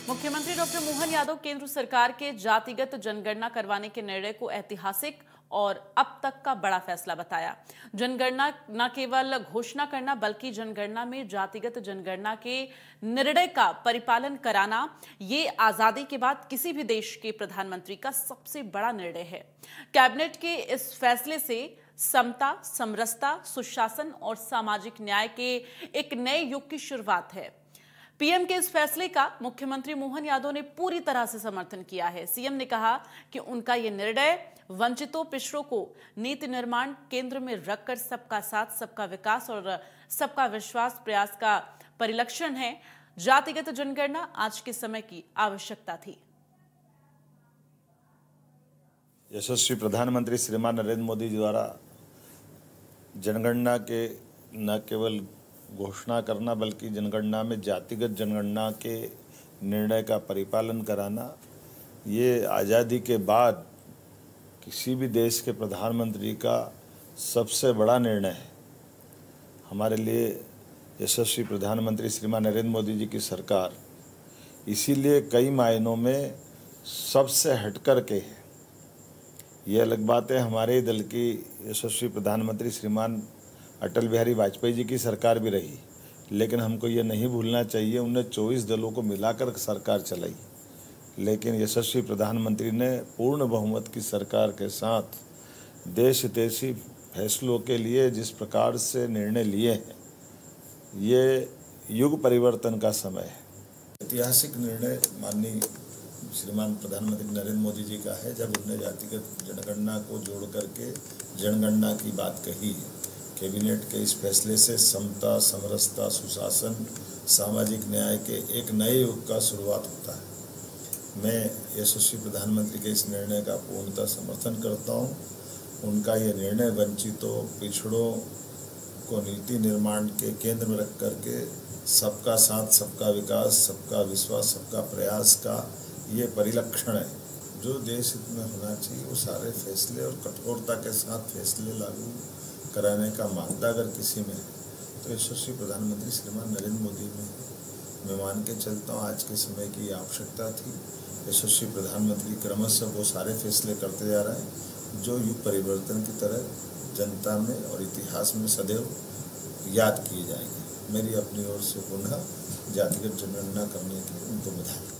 मुख्यमंत्री डॉक्टर मोहन यादव केंद्र सरकार के जातिगत जनगणना करवाने के निर्णय को ऐतिहासिक और अब तक का बड़ा फैसला बताया। जनगणना न केवल घोषणा करना बल्कि जनगणना में जातिगत जनगणना के निर्णय का परिपालन कराना ये आजादी के बाद किसी भी देश के प्रधानमंत्री का सबसे बड़ा निर्णय है। कैबिनेट के इस फैसले से समता, समरसता, सुशासन और सामाजिक न्याय के एक नए युग की शुरुआत है। पीएम के इस फैसले का मुख्यमंत्री मोहन यादव ने पूरी तरह से समर्थन किया है। सीएम ने कहा कि उनका यह निर्णय वंचितों, पिछड़ों को नीति निर्माण केंद्र में रखकर सबका साथ, सबका विकास और सबका विश्वास प्रयास का परिलक्षण है। जातिगत जनगणना आज के समय की आवश्यकता थी। यशस्वी प्रधानमंत्री श्रीमान नरेंद्र मोदी जी द्वारा जनगणना के न केवल घोषणा करना बल्कि जनगणना में जातिगत जनगणना के निर्णय का परिपालन कराना, ये आज़ादी के बाद किसी भी देश के प्रधानमंत्री का सबसे बड़ा निर्णय है। हमारे लिए यशस्वी प्रधानमंत्री श्रीमान नरेंद्र मोदी जी की सरकार इसीलिए कई मायनों में सबसे हटकर के है। ये अलग बात है, हमारे दल की यशस्वी प्रधानमंत्री श्रीमान अटल बिहारी वाजपेयी जी की सरकार भी रही, लेकिन हमको ये नहीं भूलना चाहिए उन्हें 24 दलों को मिलाकर सरकार चलाई, लेकिन यशस्वी प्रधानमंत्री ने पूर्ण बहुमत की सरकार के साथ देश हितैषी फैसलों के लिए जिस प्रकार से निर्णय लिए हैं, ये युग परिवर्तन का समय है। ऐतिहासिक निर्णय माननीय श्रीमान प्रधानमंत्री नरेंद्र मोदी जी का है, जब उन्होंने जातिगत जनगणना को जोड़ करके जनगणना की बात कही। कैबिनेट के इस फैसले से समता, समरसता, सुशासन, सामाजिक न्याय के एक नए युग का शुरुआत होता है। मैं यशस्वी प्रधानमंत्री के इस निर्णय का पूर्णतः समर्थन करता हूं। उनका ये निर्णय वंचितों, पिछड़ों को नीति निर्माण के केंद्र में रख करके सबका साथ, सबका विकास, सबका विश्वास, सबका प्रयास का ये परिलक्षण है। जो देश हित में होना चाहिए वो सारे फैसले और कठोरता के साथ फैसले लागू कराने का मानता अगर किसी में है तो यशस्वी प्रधानमंत्री श्रीमान नरेंद्र मोदी में है। मैं मान के चलता हूँ आज के समय की आवश्यकता थी। यशस्वी प्रधानमंत्री क्रमशः वो सारे फैसले करते जा रहे हैं जो युग परिवर्तन की तरह जनता में और इतिहास में सदैव याद किए जाएंगे। मेरी अपनी ओर से पुनः जातिगत जनगणना करने की उनको बधाई।